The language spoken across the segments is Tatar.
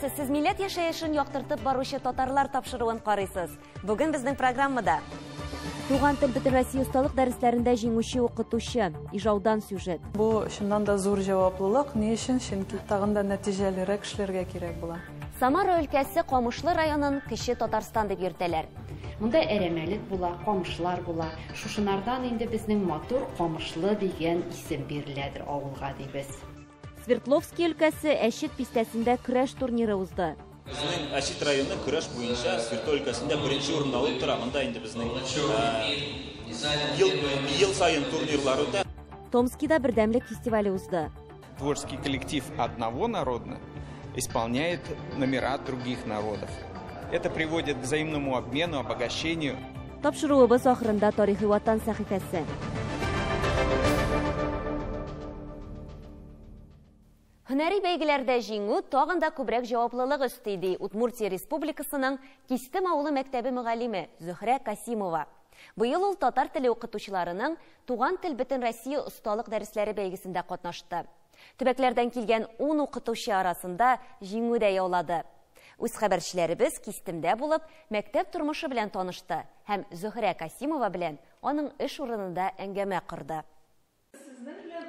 Әйтерсез, сез милләт яшәешен яктыртып баручы татарлар тапшыруын карыйсыз. Бүген безнең программада туган тел бөтен Россия осталык дәресләрендә җиңүче укытучы, ижаудан сюжет. Бу шуннан да зур җаваплылык, ни өчен? Чөнки тагын да нәтиҗәлерәк эшләргә кирәк була. Самара өлкәсе Камышлы районын кече Татарстан дип йөртәләр. Монда әрәмәлек була, камышлар була. Шушынардан инде безнең матур Камышлы дигән исем биреләдер авылга дибез. Свердловский өлкәсе Әчет пистәсендә көрәш турниры узды. Безнең Әчет районы көрәш буенча Свердлов өлкәсендә беренче урынны алып тора. Монда инде безнең ел сайын турнирлар үтә. Томскида бердәмлек фестивале узды. Творческий коллектив одного народа исполняет номера других народов. Это приводит к взаимному обмену, обогащению. Тапшыруыбыз ахырында тарихи ватан сәхифәсе. Һөнәри бәйгеләрдә җиңү тагын да күбрәк җаваплылык өсти, Удмуртия Республикасының Кистем авылы мәктәбе мөгаллиме Зөһрә Касимова. Быел ул татар теле укытучыларының туган тел бөтен Россия осталык дәресләре бәйгесендә катнашты. Төбәкләрдән килгән 10 укытучы арасында җиңү дә яулады. Үз хәбәрчеләребез Кистемдә булып, мәктәп тормышы белән танышты һәм Зөһрә Касимова белән аның эш урынында әңгәмә кырды.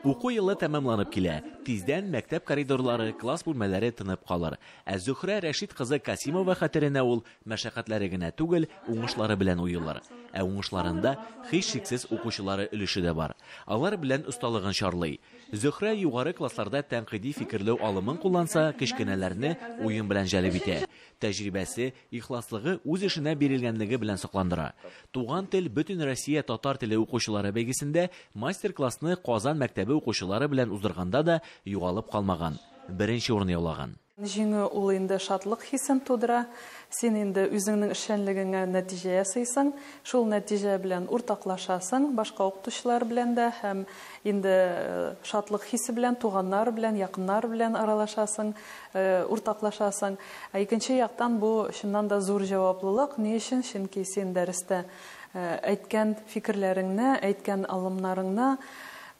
Уку йылы тәмамланып килә. Тиздән мәктәп коридорлары, класс бүлмәләре тынып калыр. Ә Зөһрә Рәшит кызы Касимова хәтеренә ул мәшәкатьләре генә түгел, уңышлары белән уелыр. Ә уңышларында һичшиксез укучылары өлеше дә бар. Алар белән осталыгын чарлый. Зөһрә югары классларда тәнкыйди фикерләү алымын кулланса, кечкенәләрне уен белән җәлеп итә. Тәҗрибәсе, ихласлыгы үз эшенә бирелгәнлеге белән сакландыра. Туган тел бөтен Россия татар теле укучылары бәйгесендә мастер-классны Казан мәктәбе укучылары белән уздырганда да югалып калмаган. Беренче урын яулаган. Җиңү ул инде шатлык хисен тудыра. Син инде үзеңнең эшчәнлегеңә нәтиҗә ясыйсың, шул нәтиҗә белән уртаклашасың, башка укытучылар белән дә һәм инде шатлык хисе белән туганнар белән, якыннар белән аралашасың, уртаклашасың. Икенче яктан бу шуннан да зур җаваплылык. Ни өчен? Чөнки син дәрестә әйткән фикерләреңне, әйткән алымнарыңны,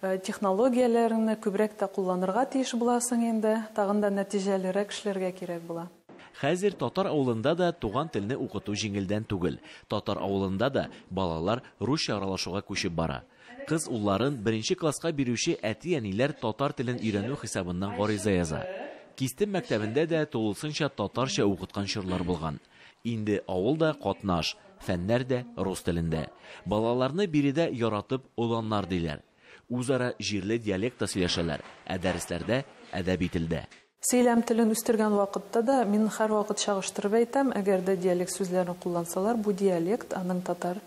технологияләреңне күбрәк тә кулланырга тиеш буласың инде, тагын да нәтиҗәлерәк эшләргә кирәк була. Хәзер татар авылында да туган телне укыту җиңелдән түгел. Татар авылында да балалар русча аралашуга күчеп бара. Кыз улларын беренче класска бирүче әти-әниләр татар телен өйрәнү хисабыннан гариза яза. Кистем мәктәбендә дә тулысынча татарча укыткан чорлар булган. Инде авылда катнаш, фәннәр дә рус телендә. Балаларны биредә яратып уланнар диләр. Үзара җирле диалектта сөйләшәләр, ә дәресләрдә әдәби телдә. Сөйләм телен үстергән вакытта да мин һәрвакыт чагыштырып әйтәм, әгәр дә диалект сүзләрен куллансалар, бу диалект аның татар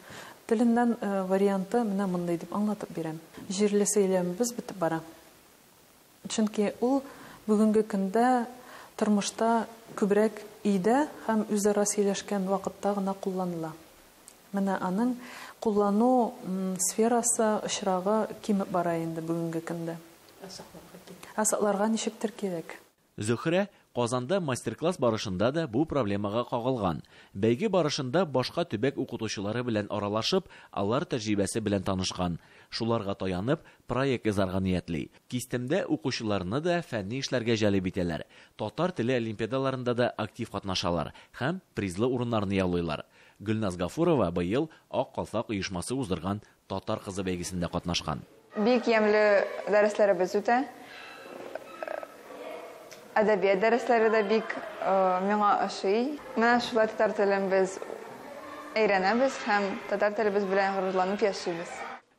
теленнән варианты менә мондай дип аңлатып бирәм. Җирле сөйләмебез бетеп бара. Чөнки ул бүгенге көндә тормышта күбрәк өйдә һәм үзара сөйләшкән вакытта гына кулланыла. Менә аның куллану сферасы очрагы кимеп бара инде бүгенге көндә. Асакларга ничектер кирәк. Зөһрә Казанда мастер-класс барышында да бу проблемага кагылган. Бәйге барышында башка төбәк укытучылары белән аралашып, алар тәҗрибәсе белән танышкан. Шуларга таянып, проект язарга ниятли. Кистемдә укучыларны да фәнни эшләргә җәлеп итәләр. Татар теле олимпиадаларында да актив катнашалар һәм призлы урыннарны яулыйлар. Гөлназ Гафурова быел Ак калфак оешмасы уздырган татар кызы бәйгесендә катнашкан. Бик ямьле дәресләребез үтә. Әдәбият дәресләре дә бик миңа ошый. Менә шулай татар телен без өйрәнәбез һәм татар телебез белән горурланып яшибез.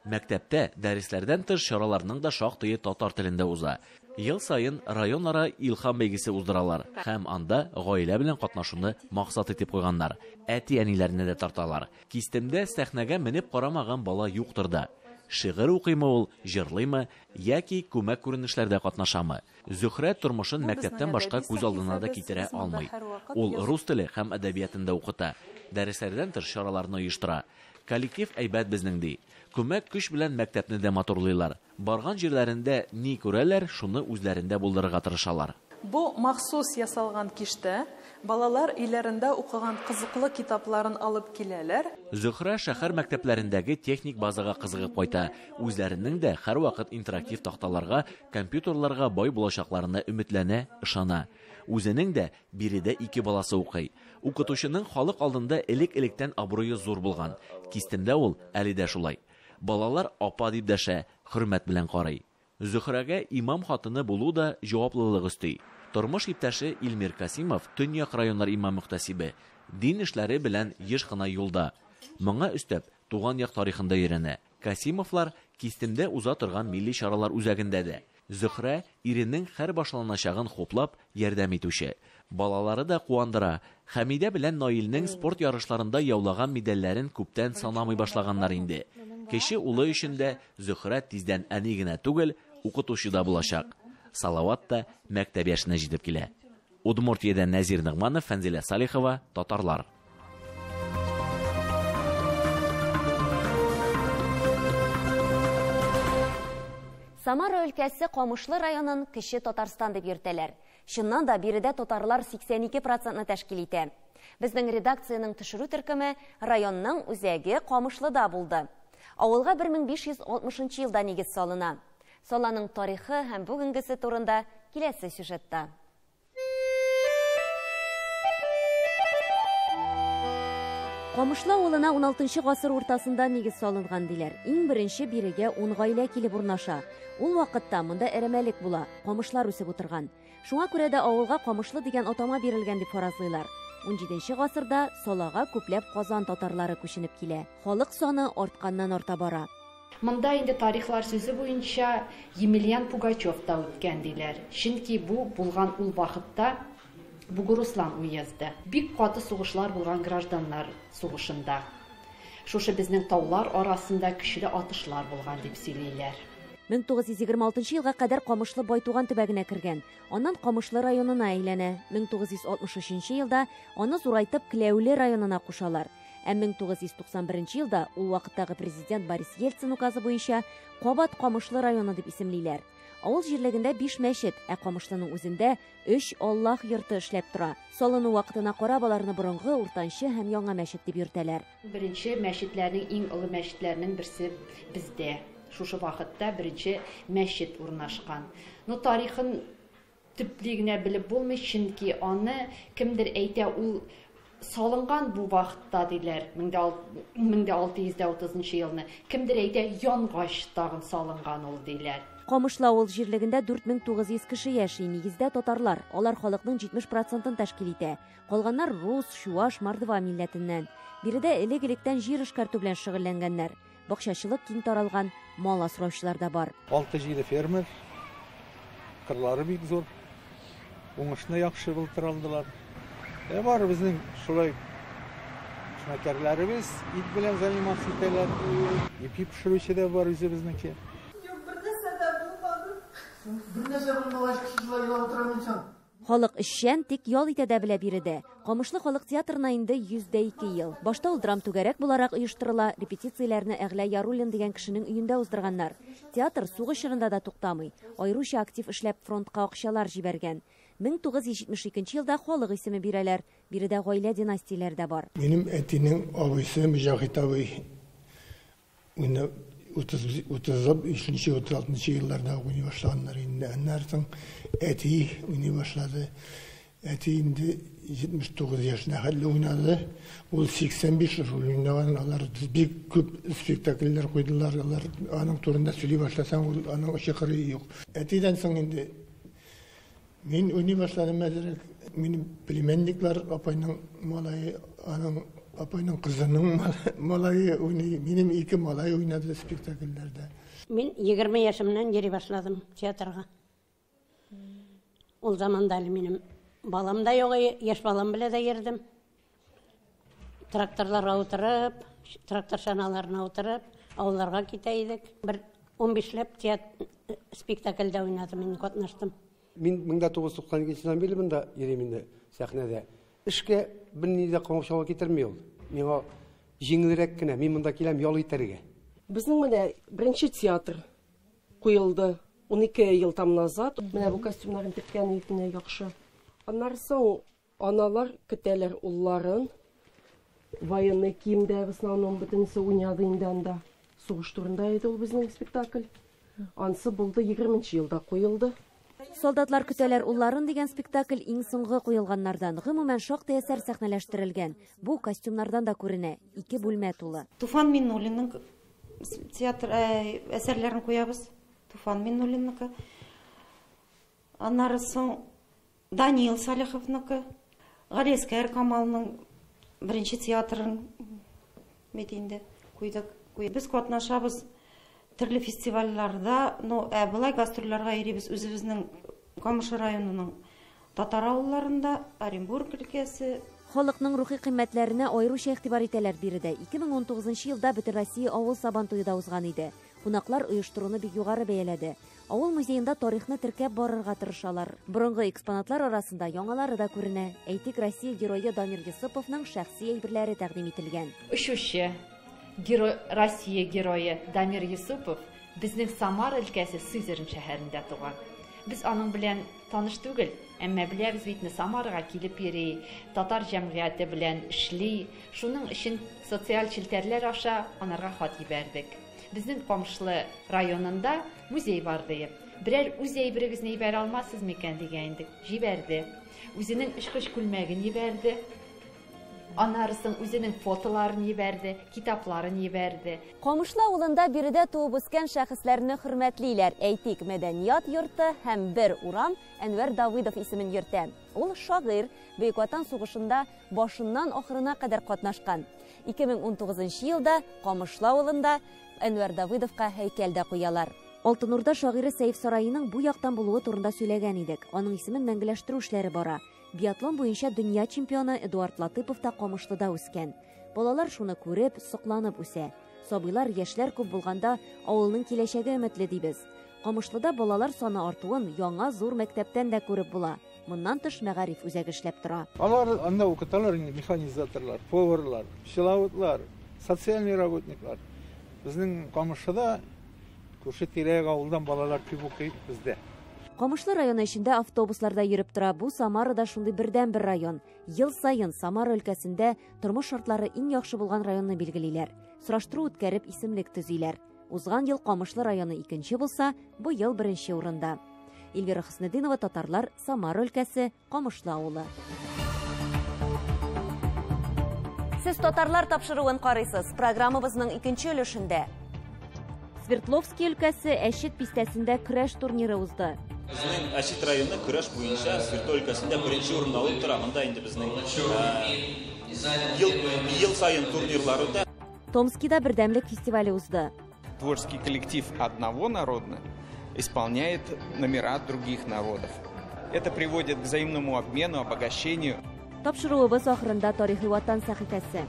Мәктәптә дәресләрдән тыш чараларның да шактые татар телендә уза. Ел сайын районара илһам бәйгесе уздыралар һәм анда гаилә белән катнашуны максат итеп куйганнар. Әти-әниләрне дә тарталар. Кистемдә сәхнәгә менеп карамаган бала юктыр да. Шигырь укыймы ул, җырлыймы, яки күмәк күренешләрдә катнашамы. Зөһрә тормышын мәктәптән башка күз алдына да китерә алмый. Ул рус теле һәм әдәбиятында укыта. Дәресләрдән тыш чараларны оештыра. Коллектив әйбәт безнең ди. Күмәк көч белән мәктәпне дә матурлыйлар. Барган җирләрендә ни күрәләр, шуны үзләрендә булдырырга тырышалар. Бу махсус ясалган киштә балалар өйләрендә укыган кызыклы китапларын алып киләләр. Зөһрә шәһәр мәктәпләрендәге техник базага кызыгып кайта. Үзләренең дә һәрвакыт интерактив такталарга, компьютерларга бай булачакларына өметләнә, ышана. Үзенең дә биредә 2 баласы укый. Укытучының халык алдында элек-электән абруе зур булган. Кистемдә ул әле дә шулай. Балалар апа дип дәшә, хөрмәт белән карый. Зөһрәгә имам хатыны булу да җаваплылык өсти. Тормыш иптәше Илмир Касимов Төньяк районнар имам мөхтәсибе. Дин эшләре белән еш кына юлда. Моңа өстәп туган як тарихында өйрәнә. Касимовлар кистемдә уза торган милли чаралар үзәгендә дә. Зөһрә иренең һәр башланачагын хуплап ярдәм итүче. Балалары да куандыра. Хәмидә белән Наилнең спорт ярышларында яулаган медальләрен күптән санамый башлаганнар инде. Кече улы өчен дә Зөһрә тиздән әни генә түгел, укытучы да булачак. Салават та мәктәп яшенә җитеп килә. Удмуртиядән Нәзир Нигъманов, Фәнзилә Салихова, Татарлар. Самара өлкәсе Камышлы районын кече Татарстан дип йөртәләр. Шуннан да биредә татарлар 82% тәшкил итә. Безнең редакциянең төшерү төркеме районның үзәге Камышлыда булды. Авылга 1560 елда нигез салына. Саланың тарихы һәм бүгенгесе турында киләсе сюжетта. Камышлы авылына 16 гасыр уртасында нигез салынган диләр. Иң беренче бирегә 10 гаилә килеп урнаша. Ул вакытта монда әрәмәлек була, камышлар үсеп утырган. Шуңа күрә дә авылга Камышлы дигән атама бирелгән дип фаразлыйлар. 17 гасырда Салага күпләп Казан татарлары күченеп килә. Халык саны артканнан арта бара. Монда инде тарихлар сүзе буенча Емельян Пугачев та үткән диләр. Чөнки бу булган ул вакытта Бугуруслан уезды. Бик каты сугышлар булган гражданнар сугышында. Шушы безнең таулар арасында көчле атышлар булган дип сөйлиләр. 1926 елга кадәр Камышлы Байтуган төбәгенә кергән. Аннан Камышлы районына әйләнә. 1963 елда аны зурайтып Кләүле районына кушалар. 1991 елда ул вакыттагы президент Борис Ельцин указы буенча Кабат Камышлы районы дип исемлиләр. Авыл җирлегендә 5 мәчет, Камышлының үзендә 3 Аллаһ йорты эшләп тора. Салыну вакытына карап аларны борынгы, уртанчы һәм яңа мәчет дип йөртәләр. Беренче мәчетләрнең иң олы мәчетләрнең берсе бездә. Шушы вакытта беренче мәчет урнашкан. Тарихын төплегенә белеп булмый, чөнки аны кемдер әйтә, ул салынган бу вакытта диләр. 1630 елны. Кемдер әйтә, янгач тагын салынган ул диләр. Камышлы авыл җирлегендә 4900 кеше яши, нигездә татарлар. Алар халыкның 70%-ын тәшкил итә. Калганнар рус, чуаш, мордва милләтеннән. Биредә элек-электән җир эшкәртү белән шөгыльләнгәннәр. Бакчачылык киң таралган, мал асраучылар да бар. 6 җиде фермер, кырлары бик зур. Уңышны яхшы бултыр алдылар. Бар безнең шулай шмакерләребез ит белән заниматься итәләр. Ипи пешерүче дә бар үзебезнеке. Халык эшчән, тик ял итә дә белә биредә. Камышлы халык театрына инде 102 ел. Башта ул драм түгәрәк буларак оештырыла, репетицияләрне Әгълә Яруллин дигән кешенең өендә уздырганнар. Театр сугыш чорында да туктамый. Айруча актив эшләп фронтка акчалар җибәргән. 1972 елда халык исеме бирәләр. Биредә гаилә династияләре дә бар. Минем әтинең абыйсы Мөҗахит абый 33-36 елларда уйный башлаганнар инде. Аннан соң әти уйный башлады. Әти инде 79 яшына хәлле уйнады. Ул 85 жыл уйнаган. Алар бик күп спектакльләр куйдылар. Алар аның турында сөйли башласаң, ул аның чыкыры юк. Әтидән соң инде мин уйный башладым мәзәрәк. Минем племянниклар апайның малае, аның апайның кызының малае уйный. Минем 2 малай уйнады спектакльләрдә. Мин 20 яшымнан йөри башладым театрга. Ул заманда әле минем балам да юк, яшь балам белән дә йөрдем. Тракторларга утырып, трактор шаналарына утырып, авылларга китә идек. Бер 15ләп спектакльдә уйнадым, мин катнаштым. Мин 1992 елдан бeri монда йөрим инде сәхнәдә. Эшкә берни дә камышауга китерми ул. Миңа җиңелрәк кенә, мин монда киләм ял итәргә. Безнең менә беренче театр куелды. 12 ел там назад. Менә бу костюмнарны теккән итенә яхшы. Аннан соң аналар көтәләр улларын. Военный киемдә в основном бөтенесе уйнады инде анда. Сугыш турында иде ул безнең спектакль. Ансы булды 20-нче елда куелды. Солдатлар көтәләр улларын дигән спектакль иң соңгы куелганнардан. Гомумән шактый әсәр сәхнәләштерелгән. Бу костюмнардан да күренә. 2 бүлмә тулы. Туфан Миннуллинның театр әсәрләрен куябыз. Туфан Миннуллинныкы. Аннары соң Даниил Салиховныкы, Галискәр Камалның беренче театрын метинде куйдык. Без катнашабыз төрле фестивальләрдә, былай гастрольләргә йөрибез үзебезнең Камыш районының татар авылларында, Оренбург өлкәсе. Халыкның рухи кыйммәтләренә аеруча игътибар итәләр биредә. 2019 елда Бөтен Россия авыл сабантуйда узган иде. Кунаклар оештыруны бик югары бәяләде. Авыл музеенда тарихны теркәп барырга тырышалар. Борынгы экспонатлар арасында яңалары да күренә. Әйтик, Россия герое Дамир Юсуповның шәхси әйберләре тәкъдим ителгән. Ушучы Россия герое Дамир Юсупов безнең Самар өлкәсе Сызрань шәһәрендә туган. Без аның белән таныш түгел, әмма беләбез бит Самарга килеп йөри, татар җәмгыяте белән эшли. Шуның өчен социаль челтәрләр аша анарга хат җибәрдек. Безнең Камышлы районында музей бар дип. Берәр үз әйберегезне җибәрә алмассыз микән дигән идек. Җибәрде. Үзенең ишкыш күлмәген җибәрде. Анарысын үзенең фотоларын җибәрде, китапларын җибәрде. Камышлы авылында биредә туып үскән шәхесләрне хөрмәтлиләр. Әйтик, мәдәният йорты һәм бер урам Әнвәр Давыдов исемен йөртә. Ул шагыйрь, Бөек Ватан сугышында башыннан ахырына кадәр катнашкан. 2019 елда Камышлы авылында Әнвәр Давыдовка һәйкәл дә куялар. Алтынурда шагыйре Сәйф сараеның бу яктан булуы турында сөйләгән идек. Аның исемен мәңгеләштерү эшләре бара. Биатлон буенча дөнья чемпионы Эдуард Латыпов та Камышлыда үскән. Балалар шуны күреп, сокланып үсә. Сабыйлар, яшьләр күп булганда авылның киләчәге өметле дибез. Камышлыда балалар саны артуын яңа зур мәктәптән дә күреп була. Моннан тыш мәгариф үзәге эшләп тора. Алар анда укыталар инде механизаторлар, поварлар, пчеловодлар, социальный работниклар. Безнең Камышлыда күрше тирәк авылдан балалар күп укый бездә. Камышлы районы эчендә автобусларда йөреп тора. Бу Самарада шундый бердән-бер район. Ел сайын Самара өлкәсендә тормыш шартлары иң яхшы булган районны билгелиләр. Сораштыру үткәреп исемлек төзиләр. Узган ел Камышлы районы 2нче булса, бу ел 1нче урында. Эльвира Хөснетдинова, татарлар, Самара өлкәсе, Камышлы авылы. Сез татарлар тапшыруын карыйсыз. Программабызның 2нче өлешендә Свердловский өлкәсе Әшит бистәсендә көрәш турниры узды. Безнең Әшит районы көрәш буенча Свердлов өлкәсендә 1нче урынны алып тора. Монда инде безнең ел сайын турнирлар үтә. Томскида бердәмлек фестивале узды. Творческий коллектив одного народа исполняет номера других народов. Это приводит к взаимному обмену, обогащению. Тапшыруыбыз ахырында тарихи ватан сәхифәсе.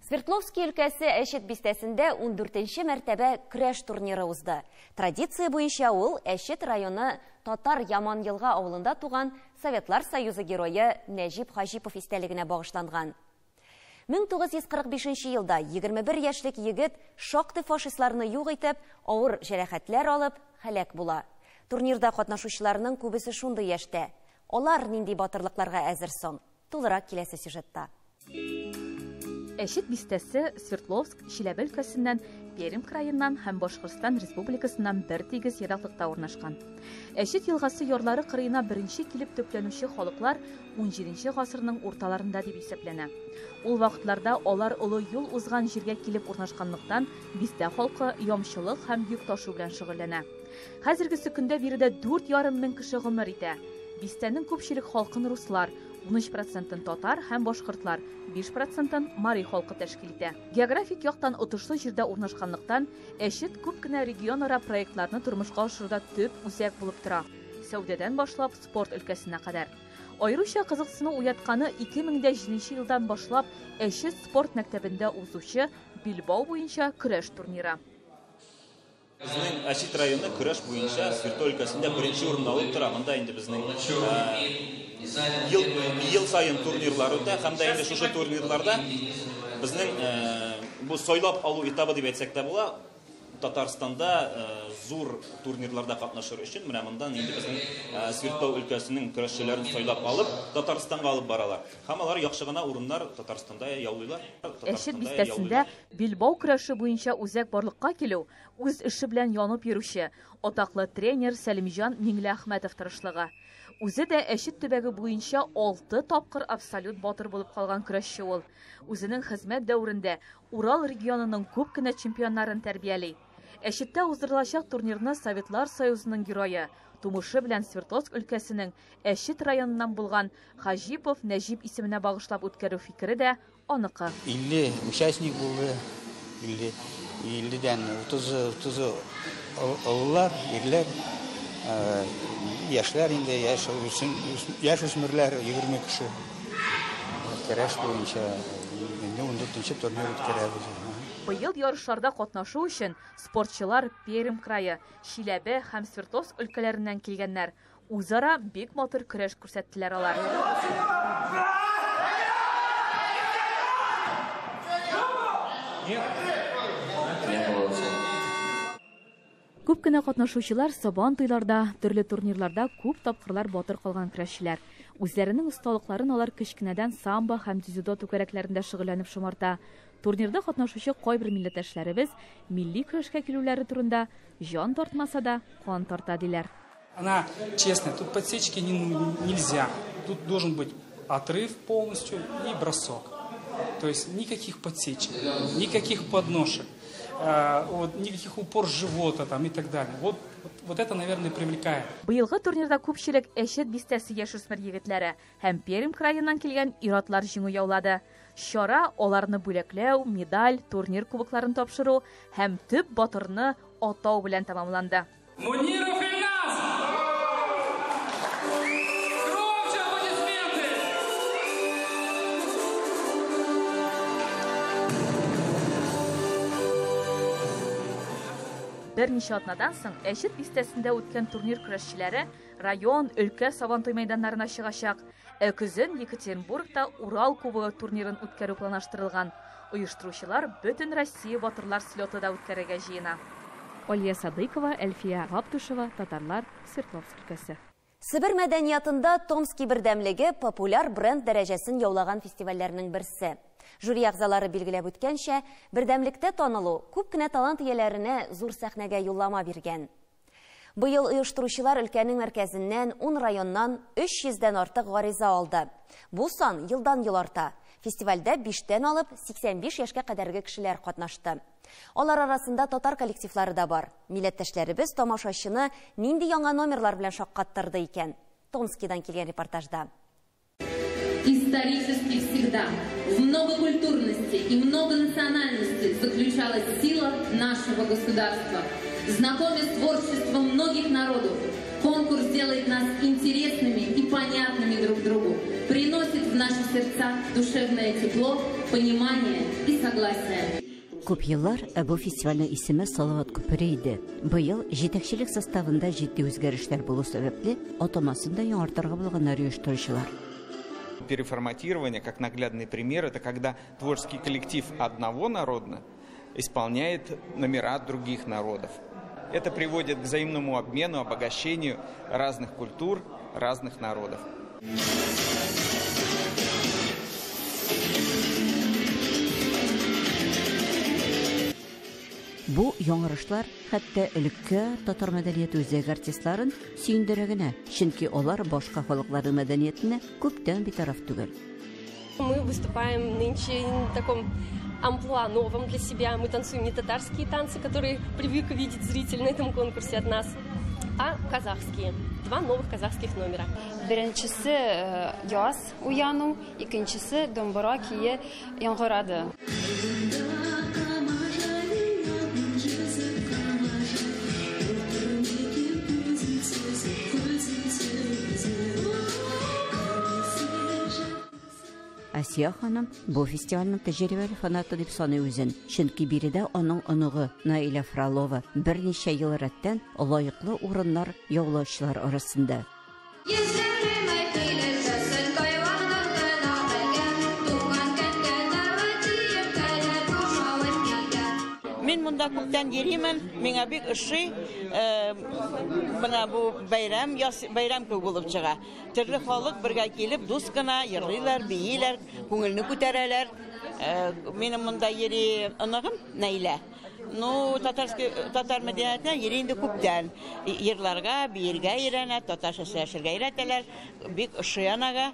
Свердловский өлкәсе Әшит бистәсендә 14нче мәртәбә көрәш турниры узды. Традиция буенча ул Әшит районы Татар Яман-Елга авылында туган Советлар Союзы герое Нәҗип Хәҗипов истәлегенә багышланган. 1945 елда 21 яшьлек егет шактый фашистларны юк итеп, авыр җәрәхәтләр алып, һәлак була. Турнирда катнашучыларның күбесе шундый яшьтә. Алар нинди батырлыкларга әзер соң? Тулырак киләсе сюжетта. Әшит бистәсе Свердловск, Чиләбе өлкәсеннән, Пермь краеннан һәм Башкортстан Республикасыннан бер тигез ераклыкта урнашкан. Әшит елгасы ярлары кырыена беренче килеп төпләнүче халыклар 17нче гасырның урталарында дип исәпләнә. Ул вакытларда алар олы юл узган җиргә килеп урнашканлыктан бистә халкы ямчылык һәм йөк ташу белән шөгыльләнә. Хәзергесе көндә биредә 4,5 мең кеше гомер итә. Бистәнең күпчелек халкын руслар, 13% татар һәм башкортлар, 5% мари халкы тәшкил итә. Географик яктан отышлы җирдә урнашканлыктан, Әшит күп кенә регион-ара проектларны тормышка ашыруда төп үзәк булып тора. Сәүдәдән башлап спорт өлкәсенә кадәр. Аеруча кызыксыну уятканы 2007 елдан башлап Әшит спорт мәктәбендә узучы Билбау буенча көрәш турниры. Безнең Әшит районы көрәш буенча Свердлов өлкәсендә 1нче урынны алып тора. Монда инде безнең ел сайын турнирлар үтә, һәм дә инде шушы турнирларда безнең бу сойлап алу этабы дип әйтсәк тә була. Татарстанда зур турнирларда катнашыр өчен менә мондан инде безнең Свердлов өлкәсенең көрәшчеләрен сайлап алып, Татарстанга алып баралар. Һәм алар яхшы гына урыннар Татарстанда яулыйлар. Әшит бистәсендә Билбау көрәше буенча үзәк барлыкка килү, үз эше белән янып йөрүче, атаклы тренер Сәлимҗан Миңләхмәтов тырышлыгы. Үзе дә Әшит төбәге буенча 6 тапкыр абсолют батыр булып калган көрәшче ул. Үзенең хезмәт дәврендә Урал регионының күп кенә чемпионнарын тәрбияли. Әшиттә уздырылачак турнирны Советлар Союзының герое, тумышы белән Свердловск өлкәсенең Әшит районыннан булган Хажипов Нәҗип исеменә багышлап үткәрү фикере дә аныкы. 50 участник булды. 50-дән 30 олылар, ирләр, яшьләр инде, яшь үсмерләр 20 кеше. Көрәш буенча 14-нче турнир үткәрәбез. Быел ярышларда катнашу өчен спортчылар Пермь крае, Чиләбе һәм Свердловск өлкәләреннән килгәннәр. Үзара бик матур көрәш күрсәттеләр алар. Күп кенә катнашучылар сабан туйларда, төрле турнирларда күп тапкырлар батыр калган көрәшчеләр. Үзләренең осталыкларын алар кечкенәдән самбо һәм дзюдо түгәрәкләрендә шөгыльләнеп шомарта. Турнирда катнашучы кайбер милләттәшләребез милли көрәшкә килүләре турында җан тартмаса да кан тарта диләр. Она честная, тут подсечки нельзя. Тут должен быть отрыв полностью и бросок. То есть никаких подсечек, никаких подношек, никаких упор живота там и так далее. Вот это, наверное, привлекает. Быелгы турнирда күпчелек Әшит бистәсе яшүсмер егетләре һәм Пермь краеннан килгән ир-атлар җиңү яулады. Чара аларны бүләкләү, медаль, турнир кубокларын тапшыру һәм төп батырны атау белән тәмамланды. Муниров Ильяс! Громче аплодисменты! Берничә атнадан соң Әшит бистәсендә үткән турнир көрәшчеләре район, өлкә сабантуй мәйданнарына чыгачак. Көзен Екатеринбургта Урал кубогы турнирын үткәрү планлаштырылган. Оештыручылар бөтен Россия батырлар слеты да үткәрергә җыена. Олья Садыкова, Әлфия Габдушева, Татарлар, Свердловск өлкәсе. Себер мәдәниятында Томский бердәмлеге популяр бренд дәрәҗәсен яулаган фестивальләрнең берсе. Жюри әгъзалары билгеләп үткәнчә, бердәмлектә танылу күп кенә талант ияләренә зур сәхнәгә юллама биргән. Быел оештыручылар өлкәнең мәркәзеннән 10 районнан 300-дән артык гариза алды. Бу сан елдан-ел арта. Фестивальдә 5-тән алып 85 яшькә кадәрге кешеләр катнашты. Алар арасында татар коллективлары да бар. Милләттәшләребез тамашачыны нинди яңа номерлар белән шаккаттырды икән? Томскидан килгән репортажда. Исторически всегда в многокультурности и многонациональности заключалась сила нашего государства. Знакомясь с творчеством многих народов, конкурс делает нас интересными и понятными друг другу, приносит в наши сердца душевное тепло, понимание и согласие. Күп еллар бу фестивальнең исеме Салават күпере иде. Быел җитәкчелек составында җитди үзгәрешләр булу сәбәпле атамасын да яңартырга булганнар оештыручылар. Переформатирование, как наглядный пример, это когда творческий коллектив одного народа исполняет номера других народов. Это приводит к взаимному обмену, обогащению разных культур, разных народов. Бу яңарышлар хәтта элекке татар мәдәнияте үзәк артистларын сөендерә генә, чөнки алар башка халыкларның мәдәниятенә күптән битараф түгел. Мы выступаем нынче в таком амплуа новом для себя. Мы танцуем не татарские танцы, которые привык видеть зритель на этом конкурсе от нас, а казахские. 2 новых казахских номера. Беренчесе яз уяну, икенчесе домбыра кие яңгырады. Асия ханым бу фестивальнең тәҗрибәле фанаты дип саный үзен. Чөнки биредә аның оныгы Наиля Фролова берничә ел рәттән лаеклы урыннар яулаучылар арасында. монда күптән йөримен, миңа бик ошый. Менә бу бәйрәм күп булып чыга. Төрле халык бергә килеп, дус кына йырлыйлар, бийләр, күңелне күтәрәләр. Минем монда йөри оныгым Наилә. Ну, татар мәдәниятенә йөри инде күптән. Йырларга, биергә өйрәнә, татарча сөйләшергә өйрәтәләр. Бик ошый анага,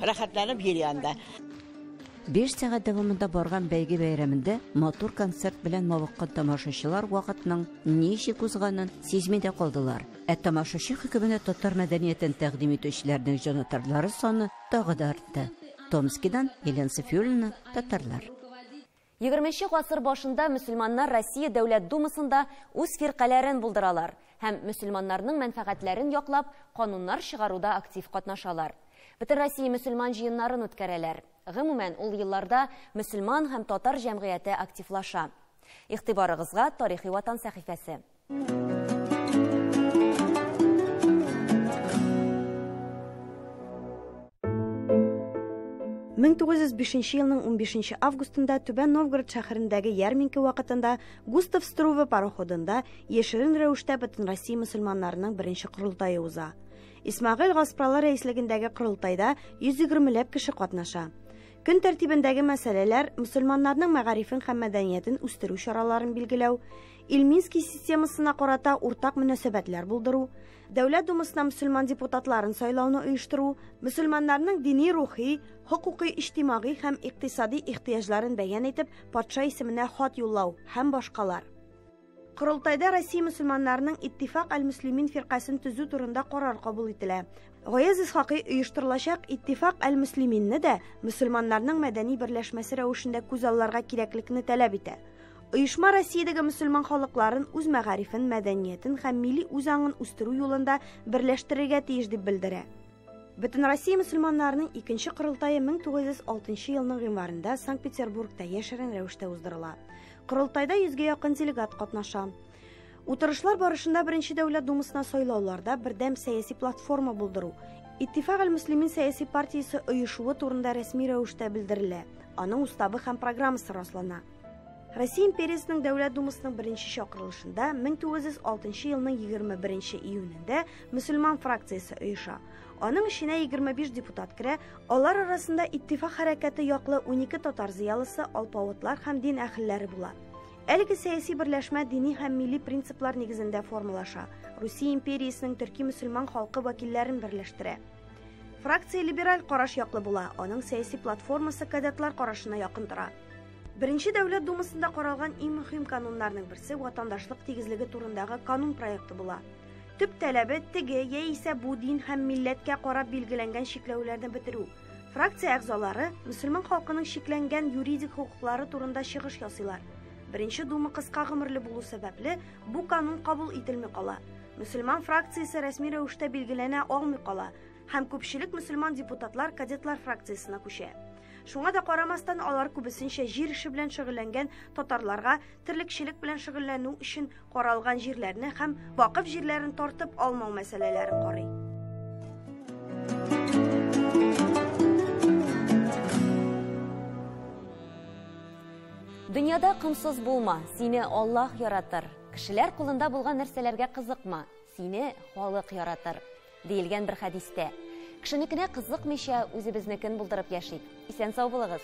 рәхәтләнеп йөри анда. 5 сәгать дәвамында барган бәйге бәйрәмендә матур концерт белән мавыккан тамашачылар вакытның ничек узганын сизми дә калдылар. Тамашачы хөкеменә татар мәдәниятен тәкъдим итүчеләрнең җанатарлары саны тагы да артты. Томскидан Елена Софиуллина, татарлар. 20 гасыр башында мөселманнар Россия Дәүләт Думасында үз фиркаләрен булдыралар һәм мөселманнарның мәнфәгатьләрен яклап кануннар чыгаруда актив катнашалар. Бөтен Россия мөселман җыеннарын үткәрәләр. Гомумән, ул елларда мөселман һәм татар җәмгыяте активлаша. Игътибарыгызга Тарихи ватан сәхифәсе. Мең 1905 елның 15 августында Түбән Новгород шәһәрендәге ярминка вакытында Густав Струве пароходында яшерен рәвештә бөтен Россия мөселманнарының беренче курылтайы уза. Исмәгыйль Гаспралы рәислегендәге курылтайда 120 кеше катнаша. Көн тәртибендәге мәсьәләләр мөселманнарның мәгарифен һәм мәдәниятен үстерү чараларын билгеләү, Илминский системасына карата уртак мөнәсәбәтләр булдыру, Дәүләт Думасына мөселман депутатларын сайлауны оештыру, мөселманнарның дини, рухи, хукукый, иҗтимагый һәм икътисади ихтыяҗларын бәян итеп, патша исеменә хат юллау һәм башкалар. Курылтайда Россия мөселманнарының Иттифак әл-Муслимин фиркасын төзү турында карар кабул ителә. Гаяз Исхакый оештырылачак Иттифак әл-Муслиминне дә мөселманнарның мәдәни берләшмәсе рәвешендә күз алларга кирәклекне таләп итә. Оешма Россиядәге мөселман халыкларын үз мәгарифен, мәдәниятен һәм милли үзаңын үстерү юлында берләштерергә тиеш дип белдерә. Бөтен Россия мөселманнарының икенче курылтайы 1906 елның гыйнварында Санкт-Петербургта яшерен рәвештә уздырыла. Курылтайда 100-гә якын делегат катнаша. Утырышлар барышында Беренче Дәүләт Думасына сайлауларда бердәм сәяси платформа булдыру, Иттифак әл-Муслимин сәяси партиясе оешуы турында рәсми рәвештә белдерелә. Аның уставы һәм программасы раслана. Россия империясының Дәүләт Думасының беренче чакырылышында 1906 елның 21 июнендә мөселман фракциясе оеша. Аның эченә 25 депутат керә, алар арасында Иттифак хәрәкәте яклы 12 татар зыялысы, алпавытлар һәм дин әһелләре була. Әлеге сәяси берләшмә дини һәм милли принциплар нигезендә формалаша. Русия империясының төрки мөселман халкы вәкилләрен берләштерә. Фракция либераль караш яклы була, аның сәяси платформасы кадетлар карашына якын тора. Беренче Дәүләт Думасында каралган иң мөһим кануннарның берсе ватандашлык тигезлеге турындагы канун проекты була. Төп талабы теге яисә бу дин һәм милләткә карап билгеләнгән шикләүләрне бетерү. Фракция әгъзалары мөселман халкының шикләнгән юридик хукуклары турында чыгыш ясыйлар. Беренче Дума кыска гомерле булу сәбәпле бу канун кабул ителми кала. Мөселман фракциясе рәсми рәвештә билгеләнә алмый кала һәм күпчелек мөселман депутатлар кадетлар фракциясына күчә. Шуңа да карамастан алар күбесенчә җир эше белән шөгыльләнгән татарларга терлекчелек белән шөгыльләнү өчен каралган җирләрне һәм вакыф җирләрен тартып алмау мәсьәләләрен карый. Дөньяда кымсыз булма, сине Аллаһ яратыр. Кешеләр кулында булган нәрсәләргә кызыкма, сине халык яратыр. Диелгән бер хадистә. Кешенекенә кызыкмыйча үзебезнекен булдырып яшик. Исән сау булыгыз.